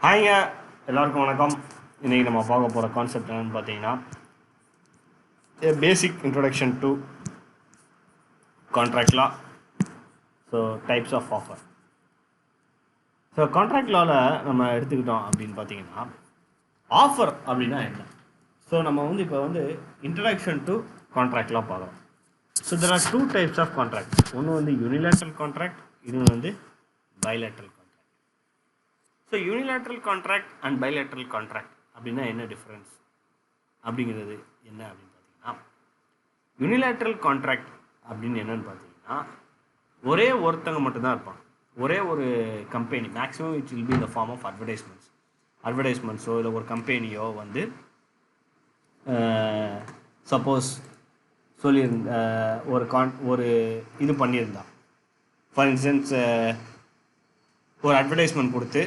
ஹாய்ங்க, எல்லாருக்கும் வணக்கம். இன்றைக்கி நம்ம பார்க்க போகிற கான்செப்ட் என்னென்னு பார்த்தீங்கன்னா basic introduction to contract law. So types of offer. So contract லாவில் நம்ம எடுத்துக்கிட்டோம் அப்படின்னு பார்த்தீங்கன்னா ஆஃபர் அப்படின்னா என்ன? ஸோ நம்ம இப்போ இன்ட்ரடக்ஷன் டு கான்ட்ராக்ட் லா பார்க்குறோம். So there are 2 types of contract. ஒன்று யூனிலேட்ரல் கான்ட்ராக்ட், இன்னொன்று bilateral contract. So unilateral contract and bilateral contract அப்படின்னா என்ன டிஃப்ரென்ஸ் அப்படிங்கிறது என்ன அப்படின்னு பார்த்தீங்கன்னா, யூனிலேட்ரல் கான்ட்ராக்ட் அப்படின்னு என்னன்னு பார்த்தீங்கன்னா ஒரே ஒருத்தங்க மட்டும்தான் இருப்பாங்க. ஒரே ஒரு company, maximum it will be in the form of அட்வர்டைஸ்மெண்ட்ஸோ இல்லை ஒரு கம்பெனியோ சப்போஸ் சொல்லியிருந்த ஒரு இது பண்ணியிருந்தா, ஃபார் இன்ஸ்டன்ஸ் ஒரு அட்வர்டைஸ்மெண்ட் கொடுத்து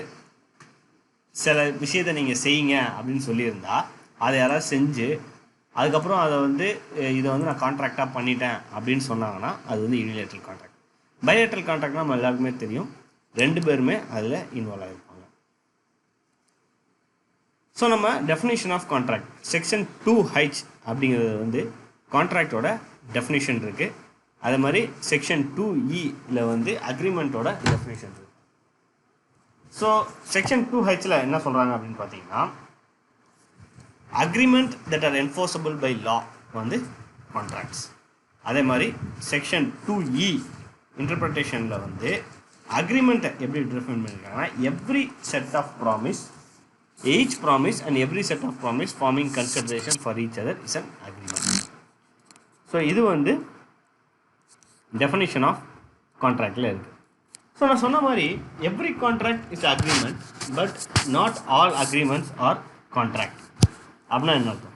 சில விஷயத்தை நீங்கள் செய்யுங்க அப்படின்னு சொல்லியிருந்தா அதை யாராவது செஞ்சு அதுக்கப்புறம் அதை இதை நான் கான்ட்ராக்டாக பண்ணிட்டேன் அப்படின்னு சொன்னாங்கன்னா அது யூனிலேட்ரல் கான்ட்ராக்ட். பைலேட்ரல் கான்ட்ராக்ட்னா நம்ம எல்லாருக்குமே தெரியும், 2 பேருமே அதில் இன்வால்வ் ஆகிருப்பாங்க. ஸோ நம்ம definition of contract section 2H அப்படிங்கிறது கான்ட்ராக்டோட டெஃபினிஷன் இருக்குது. அதே மாதிரி செக்ஷன் 2E அக்ரிமெண்ட்டோட டெஃபினிஷன் இருக்குது. ஸோ செக்ஷன் 2H என்ன சொல்கிறாங்க அப்படின்னு பார்த்தீங்கன்னா, agreement that are enforceable by law contracts. அதே மாதிரி செக்ஷன் 2E இன்டர்பிரிட்டேஷனில் அக்ரிமெண்ட்டை எப்படி டிஃபைன் பண்ணியிருக்காங்கன்னா, every set of promise, each promise and every set of promise forming consideration for each other is an agreement. So இது டெஃபினிஷன் ஆஃப் கான்ட்ராக்டில் இருக்குது. So நான் சொன்ன மாதிரி every contract is agreement but not all agreements are contract. அப்படின்னா என்ன அர்த்தம்?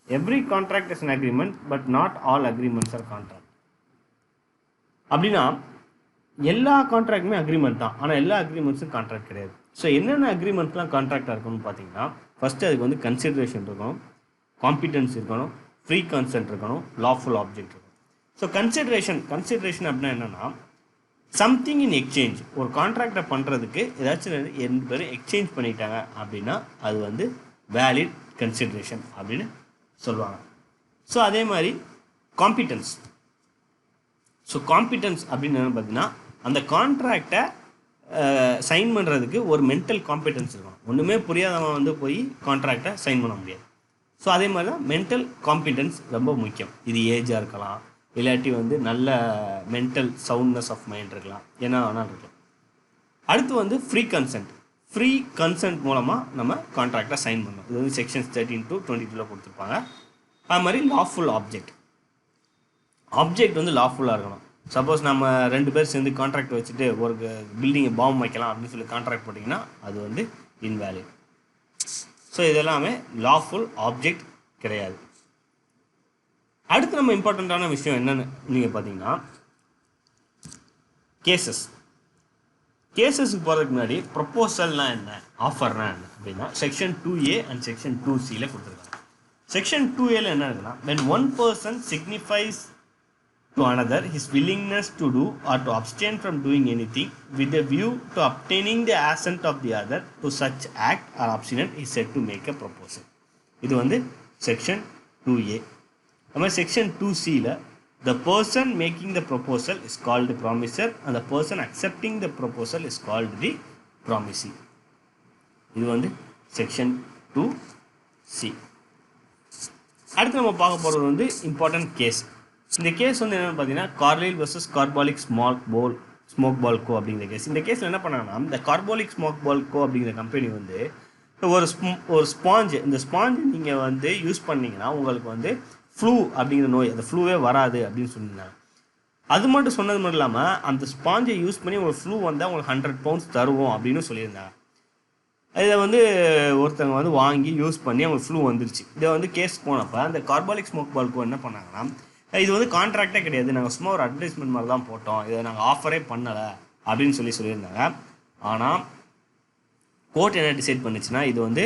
Every contract is an agreement but not all agreements are contract. அப்படின்னா எல்லா கான்ட்ராக்டுமே அக்ரிமெண்ட் தான், ஆனால் எல்லா அக்ரிமெண்ட்ஸும் கான்ட்ராக்ட் கிடையாது. ஸோ என்னென்ன அக்ரிமெண்ட்லாம் கான்ட்ராக்டாக இருக்கணும்னு பார்த்தீங்கன்னா, ஃபஸ்ட்டு அதுக்கு கன்சிடரேஷன் இருக்கணும், காம்பிடன்ஸ் இருக்கணும், ஃப்ரீ கன்சென்ட் இருக்கணும், லாஃபுல் ஆப்ஜெக்ட் இருக்கணும். ஸோ கன்சிடரேஷன் அப்படின்னா என்னென்னா, சம்திங் இன் எக்ஸ்சேஞ்ச். ஒரு கான்ட்ராக்டை பண்ணுறதுக்கு ஏதாச்சும் 2 பேரும் எக்ஸ்சேஞ்ச் பண்ணிட்டாங்க அப்படின்னா அது வேலிட் கன்சிடரேஷன் அப்படின்னு சொல்லுவாங்க. ஸோ அதே மாதிரி காம்பிடன்ஸ். ஸோ காம்பிடன்ஸ் அப்படின்னு என்ன பார்த்தீங்கன்னா, அந்த கான்ட்ராக்டை சைன் பண்ணுறதுக்கு ஒரு மென்டல் காம்பிடன்ஸ் இருக்கணும். ஒன்றுமே புரியாதவன் போய் கான்ட்ராக்டை சைன் பண்ண முடியாது. ஸோ அதே மாதிரி தான் மென்டல் காம்பிடன்ஸ் ரொம்ப முக்கியம். இது ஏஜாக இருக்கலாம், இல்லாட்டி நல்ல மென்டல் சவுண்ட்னஸ் ஆஃப் மைண்ட் இருக்கலாம், என்ன வேணாலும் இருக்கலாம். அடுத்து ஃப்ரீ கன்சென்ட் மூலமாக நம்ம கான்ட்ராக்டை சைன் பண்ணோம். இது செக்ஷன்ஸ் 13 to 22 கொடுத்துருப்பாங்க. அது மாதிரி லாஃபுல் ஆப்ஜெக்ட் லாஃபுல்லாக இருக்கணும். சப்போஸ் நம்ம 2 பேர் சேர்ந்து கான்ட்ராக்ட் வச்சுட்டு ஒரு பில்டிங்கை பாம்பு வைக்கலாம் அப்படின்னு சொல்லி கான்ட்ராக்ட் போட்டிங்கன்னா அது இன்வேலிட். ஸோ இதெல்லாமே லாஃபுல் ஆப்ஜெக்ட் கிடையாது. அடுத்து நம்ம இம்பார்ட்டண்ட்டான விஷயம் என்னென்னு நீங்கள் பார்த்தீங்கன்னா, கேசஸ்க்கு போகிறதுக்கு முன்னாடி ப்ரொப்போசல்னால் என்ன, ஆஃபர்னா என்ன அப்படின்னா section 2A and section 2C கொடுத்துருக்காங்க. செக்ஷன் 2A என்ன இருக்குன்னா, when one person signifies to another his willingness to do or to abstain from doing anything with a view to obtaining the assent of the other to such act or abstinence is said to make a proposal. இது section 2A. நம்ம section 2C the person making the proposal is called the promiser and the person accepting the proposal is called the promisee. இது section 2C. அடுத்து நம்ம பார்க்க போகிறது important case. இந்த case என்னென்னு பார்த்தீங்கன்னா, கார்லைல் வர்சஸ் கார்பாலிக் ஸ்மோக் பால் கோ அப்படிங்கிற கேஸ். இந்த கேஸில் என்ன பண்ணாங்கன்னா, இந்த கார்பாலிக் ஸ்மோக் பால் கோ அப்படிங்கிற கம்பெனி ஒரு ஸ்பாஞ்சு, இந்த ஸ்பாஞ்சு நீங்கள் யூஸ் பண்ணிங்கன்னா உங்களுக்கு ஃப்ளூ அப்படிங்கிற நோய், அந்த ஃப்ளூவே வராது அப்படின்னு சொல்லியிருந்தாங்க. அது மட்டும் சொன்னது மட்டும் இல்லாமல் அந்த ஸ்பாஞ்சை யூஸ் பண்ணி உங்களுக்கு ஃப்ளூ வந்தால் உங்களுக்கு 100 pounds தருவோம் அப்படின்னு சொல்லியிருந்தாங்க. இதை ஒருத்தவங்க வாங்கி யூஸ் பண்ணி அவங்களுக்கு ஃப்ளூ வந்துருச்சு. இதை கேஸ் போனப்போ அந்த கார்பாலிக் ஸ்மோக் பால் கோ என்ன பண்ணாங்கன்னா, இது கான்ட்ராக்டே கிடையாது, நாங்கள் சும்மா ஒரு அட்வர்டைஸ்மெண்ட் மாதிரி தான் போட்டோம், இதை நாங்கள் ஆஃபரே பண்ணலை அப்படின்னு சொல்லியிருந்தாங்க. ஆனால் கோர்ட் என்ன டிசைட் பண்ணுச்சுன்னா, இது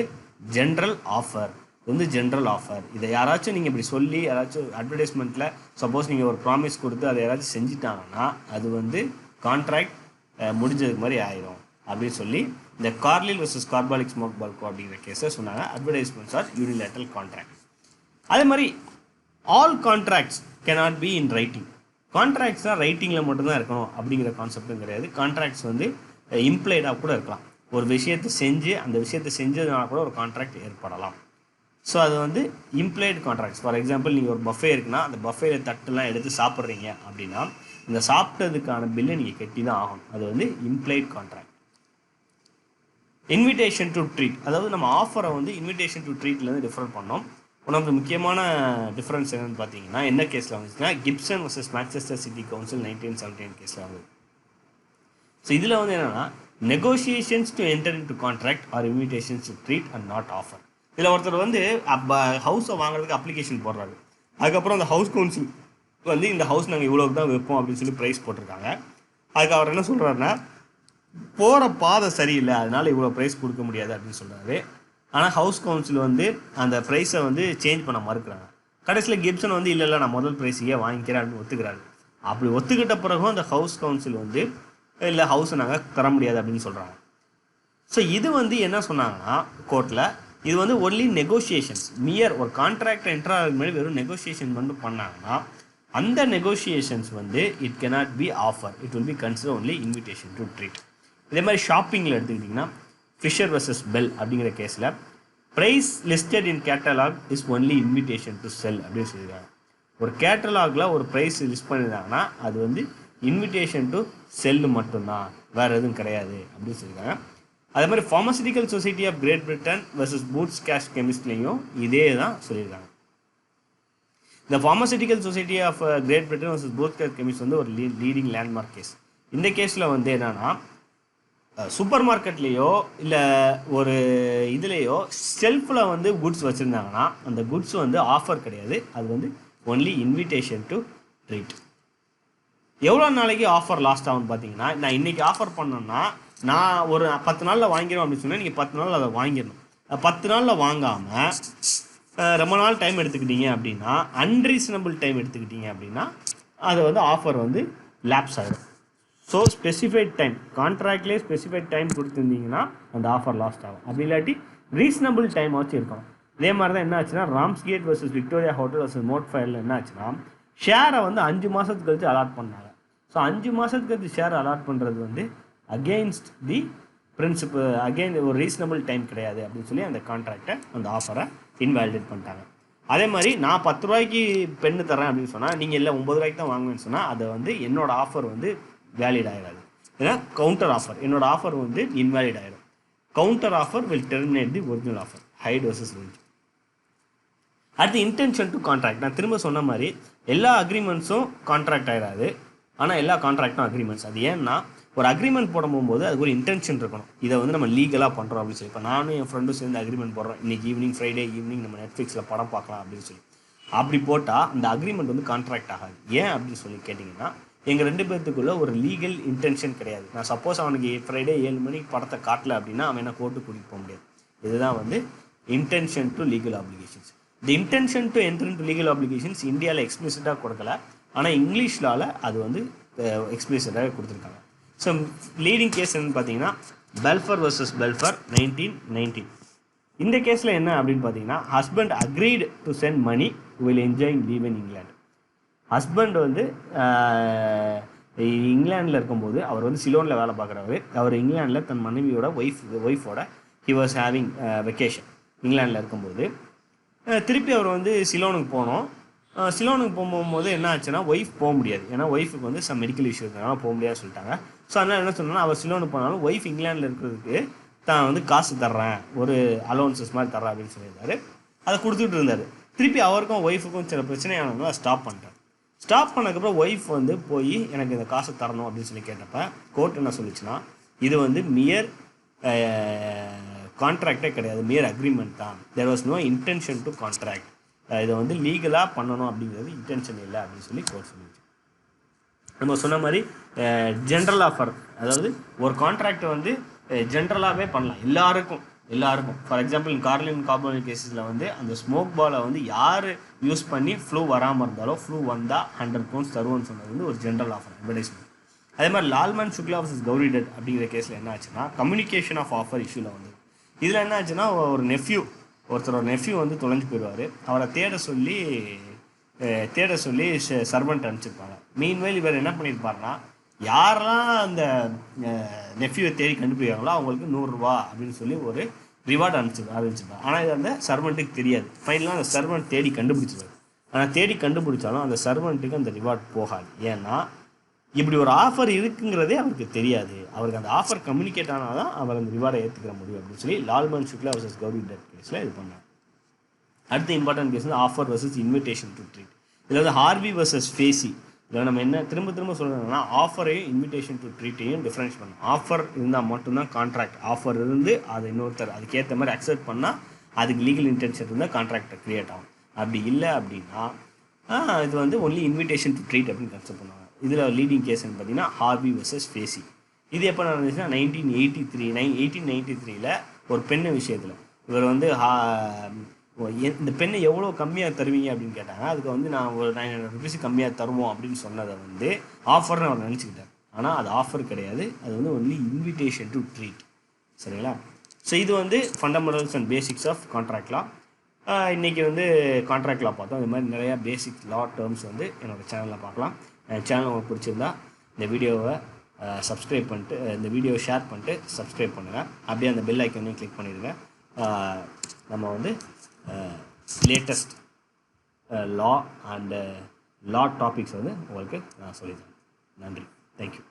ஜென்ரல் ஆஃபர். General offer. இதை யாராச்சும் நீங்கள் இப்படி சொல்லி யாராச்சும் அட்வர்டைஸ்மெண்ட்டில் சப்போஸ் நீங்கள் ஒரு ப்ராமிஸ் கொடுத்து அதை யாராச்சும் செஞ்சிட்டாங்கன்னா அது கான்ட்ராக்ட் முடிஞ்சதுக்கு மாதிரி ஆயிடும். அப்படின்னு சொல்லி இந்த Carlill vs carbolic smoke ball co அப்படிங்கிற கேஸை சொன்னாங்க. Advertisements are unilateral contract. அதே மாதிரி all contracts cannot be in writing. Contracts தான் ரைட்டிங்கில் மட்டும்தான் இருக்கணும் அப்படிங்கிற கான்செப்டும் கிடையாது. கான்ட்ராக்ட்ஸ் வந்து இம்ப்ளைடாக கூட இருக்கலாம். ஒரு விஷயத்தை செஞ்சு அந்த விஷயத்தை செஞ்சதுனால கூட ஒரு கான்ட்ராக்ட் ஏற்படலாம். ஸோ அது வந்து இம்ப்ளைடு கான்ட்ராக்ட்ஸ். ஃபார் எக்ஸாம்பிள் நீங்கள் ஒரு பஃபே இருக்குன்னா அந்த பஃபேல தட்டுலாம் எடுத்து சாப்பிட்றீங்க அப்படின்னா இந்த சாப்பிட்டதுக்கான பில்லை நீங்கள் கட்டி தான் ஆகணும். அது வந்து implied contract. Invitation to treat, அதாவது நம்ம ஆஃபரை வந்து இன்விடேஷன் டு ட்ரீட்லேருந்து டிஃபர் பண்ணோம். ஒன் ஆஃப் த முக்கியமான டிஃப்ரென்ஸ் என்னென்னு பார்த்தீங்கன்னா என்ன கேஸில் வந்துச்சுன்னா Gibson vs Manchester city council 1979 கேஸில் வந்து. ஸோ இதில் வந்து என்னென்னா negotiations to enter in to contract R invitations to treat and not offer. இதில் ஒருத்தர் வந்து ஹவுஸை வாங்குறதுக்கு அப்ளிகேஷன் போடுறாரு. அதுக்கப்புறம் அந்த ஹவுஸ் கவுன்சில் வந்து இந்த ஹவுஸ் நாங்கள் இவ்வளோக்கு தான் வைப்போம் அப்படின்னு சொல்லி ப்ரைஸ் போட்டிருக்காங்க. அதுக்கு அவர் என்ன சொல்கிறாருன்னா போகிற பாதை சரியில்லை, அதனால் இவ்வளோ ப்ரைஸ் கொடுக்க முடியாது அப்படின்னு சொல்கிறாரு. ஆனால் ஹவுஸ் கவுன்சில் வந்து அந்த ப்ரைஸை வந்து சேஞ்ச் பண்ண மறுக்கிறாங்க. கடைசியில் கிப்சன் வந்து இல்லை நான் முதல் ப்ரைஸையே வாங்கிக்கிறேன் அப்படின்னு ஒத்துக்கிறாரு. அப்படி ஒத்துக்கிட்ட பிறகும் அந்த ஹவுஸ் கவுன்சில் வந்து இல்லை ஹவுஸை நாங்கள் தர முடியாது அப்படின்னு சொல்கிறாங்க. ஸோ இது வந்து என்ன சொன்னாங்கன்னா கோர்ட்டில் இது வந்து ஒன்லி நெகோசியேஷன்ஸ், மியர் ஒரு கான்ட்ராக்ட் என்ட்ரு ஆகிறதுக்கு முன்னாடி வெறும் நெகோசியேஷன் மட்டும் பண்ணாங்கன்னா அந்த நெகோசியேஷன்ஸ் வந்து it cannot be offer, it will be considered only invitation to treat. இதே மாதிரி ஷாப்பிங்கில் எடுத்துக்கிட்டிங்கன்னா ஃபிஷர் vs பெல் அப்படிங்கிற கேஸில் price listed in catalogue is only invitation to sell அப்படின்னு சொல்லியிருக்காங்க. ஒரு கேட்டலாகில் ஒரு ப்ரைஸ் லிஸ்ட் பண்ணியிருந்தாங்கன்னா அது வந்து இன்விடேஷன் டு செல்லு மட்டும்தான், வேறு எதுவும் கிடையாது அப்படின்னு சொல்லியிருக்காங்க. அதே மாதிரி pharmaceutical society of Great Britain vs Boots cash கெமிஸ்ட்லேயும் இதே தான் சொல்லியிருக்காங்க. இந்த pharmaceutical society of Great Britain vs Boots cash chemist வந்து ஒரு லீடிங் லேண்ட்மார்க் கேஸ். இந்த கேஸில் வந்து என்னென்னா சூப்பர் மார்க்கெட்லேயோ இல்லை ஒரு இதுலேயோ ஷெல்ஃபில் வந்து குட்ஸ் வச்சுருந்தாங்கன்னா அந்த குட்ஸ் வந்து ஆஃபர் கிடையாது, அது வந்து ஒன்லி இன்விடேஷன் டு ட்ரீட். எவ்வளோ நாளைக்கு ஆஃபர் லாஸ்ட் ஆகும்னு பார்த்தீங்கன்னா நான் இன்றைக்கி ஆஃபர் பண்ணேன்னா நான் ஒரு 10 நாளில் வாங்கிடுவேன் அப்படின்னு சொன்னால் நீங்கள் 10 நாளில் அதை வாங்கிடணும். 10 நாளில் வாங்காமல் ரொம்ப நாள் டைம் எடுத்துக்கிட்டீங்க அப்படின்னா அன்ரீசனபிள் டைம் எடுத்துக்கிட்டீங்க அப்படின்னா அது வந்து ஆஃபர் வந்து லேப்ஸ் ஆகிடும். ஸோ ஸ்பெசிஃபைட் டைம் கான்ட்ராக்ட்லேயே ஸ்பெசிஃபைட் டைம் கொடுத்துருந்தீங்கன்னா அந்த ஆஃபர் லாஸ்ட் ஆகும். அப்படி இல்லாட்டி ரீசனபிள் டைம் வச்சு இருக்கணும். இதே மாதிரி தான் என்ன ஆச்சுன்னா ராம்ஸ்கேட் vs விக்டோரியா ஹோட்டல் vs மோட்ஃபயரில் என்ன ஆச்சுன்னா ஷேரை வந்து 5 மாதத்துக்கு கழிச்சு அலாட் பண்ணாங்க. ஸோ 5 மாதத்துக்கு கழிச்சு ஷேர் அலாட் பண்ணுறது வந்து அகெயின்ஸ்ட் தி பிரின்சிபல், அகெயின் ஒரு ரீசனபிள் டைம் கிடையாது அப்படின்னு சொல்லி அந்த கான்ட்ராக்டை அந்த ஆஃபரை இன்வாலிடேட் பண்ணிட்டாங்க. அதே மாதிரி நான் 10 ரூபாய்க்கு பெண்ணு தரேன் அப்படின்னு சொன்னால் நீங்கள் இல்லை 9 ரூபாய்க்கு தான் வாங்குவேன்னு சொன்னால் அதை வந்து என்னோட ஆஃபர் வந்து வேலிட் ஆகிடாது. ஏன்னா கவுண்டர் ஆஃபர், என்னோட ஆஃபர் வந்து இன்வேலிட் ஆகிடும். Counter offer will terminate the original offer. Hyde versus Wrench. அடுத்து இன்டென்ஷன் டு கான்ட்ராக்ட். நான் திரும்ப சொன்ன மாதிரி எல்லா அக்ரிமெண்ட்ஸும் கான்ட்ராக்ட் ஆகிடாது, ஆனால் எல்லா கான்ட்ராக்டும் அக்ரிமெண்ட்ஸ். அது ஏன்னா ஒரு அக்ரிமெண்ட் போட போகும்போது அதுக்கு ஒரு இன்டென்ஷன் இருக்கணும். இதை வந்து நம்ம லீகலாக பண்ணுறோம் அப்படின்னு சொல்லி. இப்போ நானும் என் ஃப்ரெண்டும் சேர்ந்து அக்ரிமெண்ட் போடுறோம், இன்றைக்கி ஈவினிங் ஃப்ரைடே ஈவினிங் நம்ம நெட்ஃப்ளிக்ஸில் படம் பார்க்கலாம் அப்படின்னு சொல்லி. அப்படி போட்டால் அந்த அக்ரிமெண்ட் வந்து கான்ட்ராக்ட் ஆகாது. ஏன் அப்படின்னு சொல்லி கேட்டிங்கன்னா எங்கள் 2 பேர்த்துக்குள்ளே ஒரு லீகல் இன்டென்ஷன் கிடையாது. நான் சப்போஸ் அவனுக்கு ஃப்ரைடே 7 மணிக்கு படத்தை காட்டல அப்படின்னா அவன் என்ன கோர்ட்டு கூட்டிகிட்டு போக முடியாது. இதுதான் வந்து intention to legal applications. The intention to enter into legal applications இந்தியாவில் எக்ஸ்பிளிசிட்டாக கொடுக்கல, ஆனால் இங்கிலீஷ்லால் அது வந்து எக்ஸ்பிளிசிட்டாக கொடுத்துருக்காங்க. ஸோ லீடிங் கேஸ் என்னன்னு பார்த்தீங்கன்னா பெல்ஃபர் vs பெல்ஃபர் 1919. இந்த கேஸில் என்ன அப்படின்னு பார்த்தீங்கன்னா husband agreed to send money while enjoying leave in England. Husband வந்து இங்கிலாண்டில் இருக்கும்போது அவர் வந்து சிலோனில் வேலை பார்க்குறவர். அவர் இங்கிலாண்டில் தன் மனைவியோட ஒய்ஃபோட ஹி வாஸ் ஹேவிங் வெக்கேஷன். இங்கிலாண்டில் இருக்கும்போது திருப்பி அவர் வந்து சிலோனுக்கு போனோம். சிலோனுக்கு போகும்போது என்ன ஆச்சுன்னா ஒய்ஃப் போக முடியாது, ஏன்னா ஒய்ஃபுக்கு வந்து சம் மெடிக்கல் இஷ்யூ இருக்கிறனால போக முடியாது சொல்லிட்டாங்க. ஸோ அதனால் என்ன சொன்னால் அவர் சிலோனுக்கு போனாலும் ஒய்ஃப் இங்கிலாண்டில் இருக்கிறதுக்கு தான் வந்து காசு தர்றேன், ஒரு அலோன்சஸ் மாதிரி தர்றேன் அப்படின்னு சொல்லியிருந்தாரு. அதை கொடுத்துட்டு இருந்தார். திருப்பி அவருக்கும் ஒய்ஃபுக்கும் சில பிரச்சனையானவங்க ஸ்டாப் பண்ணிட்டார். ஸ்டாப் பண்ணதுக்கப்புறம் ஒய்ஃப் வந்து போய் எனக்கு இந்த காசை தரணும் அப்படின்னு சொல்லி கேட்டப்ப கோர்ட் என்ன சொல்லிச்சுன்னா இது வந்து மியர் கான்ட்ராக்டே கிடையாது, மியர் அக்ரிமெண்ட் தான். There was no intention to contract. இதை வந்து லீகலாக பண்ணணும் அப்படிங்கிறது இன்டென்ஷன் இல்லை அப்படின்னு சொல்லி கோர்ட் சொல்லிச்சு. நம்ம சொன்ன மாதிரி ஜென்ரல் ஆஃபர், அதாவது ஒரு கான்ட்ராக்ட் வந்து ஜென்ரலாகவே பண்ணலாம் எல்லாருக்கும். ஃபார் எக்ஸாம்பிள் கார்லின் கார்போனிக் கேஸில் வந்து அந்த ஸ்மோக் பாலை வந்து யார் யூஸ் பண்ணி ஃப்ளூ வராமல் இருந்தாலோ ஃப்ளூ வந்தால் 100 pounds தருவோன்னு சொன்னது வந்து ஒரு ஜென்ரல் ஆஃபர் அட்வர்டைஸ்மெண்ட். அதே மாதிரி லால்மன் சுக்லா வர்சஸ் கௌரி டட் அப்படிங்கிற கேஸில் என்ன ஆச்சுன்னா கம்யூனிகேஷன் ஆஃப் ஆஃபர் இஷ்யூவில் வந்து இதில் என்ன ஆச்சுன்னா ஒரு ஒருத்தரோட நெஃப்யூ வந்து தொலைஞ்சு போயிடுவார். அவரை தேட சொல்லி சர்வெண்ட் அனுப்பிச்சிருப்பாங்க. மீன்வேல் இவர் என்ன பண்ணியிருப்பாருன்னா யாரெல்லாம் அந்த நெஃப்யூவை தேடி கண்டுபிடிக்கிறாங்களோ அவங்களுக்கு 100 ரூபா அப்படின்னு சொல்லி ஒரு ரிவார்டு ஆரம்பிச்சிருப்பாங்க. ஆனால் இது அந்த சர்வெண்ட்டுக்கு தெரியாது. ஃபைனலாக அந்த சர்வெண்ட் தேடி கண்டுபிடிச்சிருவாரு. ஆனால் தேடி கண்டுபிடிச்சாலும் அந்த சர்வெண்ட்டுக்கு அந்த ரிவார்டு போகாது. ஏன்னா இப்படி ஒரு ஆஃபர் இருக்குங்கிறதே அவருக்கு தெரியாது. அவருக்கு அந்த ஆஃபர் கம்யூனிகேட் ஆனால் தான் அவர் அந்த ரிவார்டை ஏற்றுக்கிற முடியும் அப்படின்னு சொல்லி லால்மன் சுக்லா வர்சஸ் கௌரி டட் கேஸில் இது பண்ணாங்க. அடுத்த இம்பார்ட்டன்ட் கேஸ் வந்து offer versus invitation to treat. இதில் வந்து ஹார்வி வர்சஸ் ஃபேசி. இதில் நம்ம என்ன திரும்ப சொல்கிறோம்னா ஆஃபரையும் இன்விடேஷன் டு ட்ரீட்டையும் டிஃப்ரென்ஸ் பண்ணணும். ஆஃபர் இருந்தால் மட்டும்தான் கான்ட்ராக்ட். ஆஃபர் இருந்து அதை இன்னொருத்தர் அதுக்கேற்ற மாதிரி அக்செப்ட் பண்ணால் அதுக்கு லீகல் இன்டென்ஷன் இருந்தால் கான்ட்ராக்டை க்ரியேட் ஆகும். அப்படி இல்லை அப்படின்னா இது வந்து ஒன்லி இன்விடேஷன் டு ட்ரீட் அப்படின்னு கன்செப்ட் பண்ணுவாங்க. இதில் லீடிங் கேஸ்ன்னு பார்த்தீங்கன்னா ஹார்வி வர்சஸ் ஃபேசி. இது எப்போ நடந்துச்சுன்னா 1893 ஒரு பெண்ணு விஷயத்தில் இவர் வந்து இந்த பெண்ணை எவ்வளோ கம்மியாக தருவீங்க அப்படின்னு கேட்டாங்க. அதுக்கு வந்து நான் ஒரு 900 rupees கம்மியாக தருவோம் அப்படின்னு சொன்னதை வந்து ஆஃபர்னு அவர் நினச்சிக்கிட்டார். ஆனால் அது ஆஃபர் கிடையாது, அது வந்து ஒன்லி இன்விடேஷன் டு ட்ரீட். சரிங்களா? ஸோ இது வந்து fundamentals and basics of contract law. இன்றைக்கி வந்து கான்ட்ராக்ட் லா பார்த்தோம். இது மாதிரி நிறையா பேசிக் லா டேர்ம்ஸ் வந்து என்னோடய சேனலில் பார்க்கலாம். என் சேனல் உங்களுக்கு பிடிச்சிருந்தா இந்த வீடியோவை சப்ஸ்கிரைப் பண்ணிட்டு இந்த வீடியோவை ஷேர் பண்ணிட்டு சப்ஸ்கிரைப் பண்ணுங்கள். அப்படியே அந்த பெல் ஐக்கனையும் கிளிக் பண்ணிடுங்க. நம்ம வந்து latest law and law topics வந்து உங்களுக்கு நான் சொல்லித்தரேன். நன்றி. தேங்க்யூ.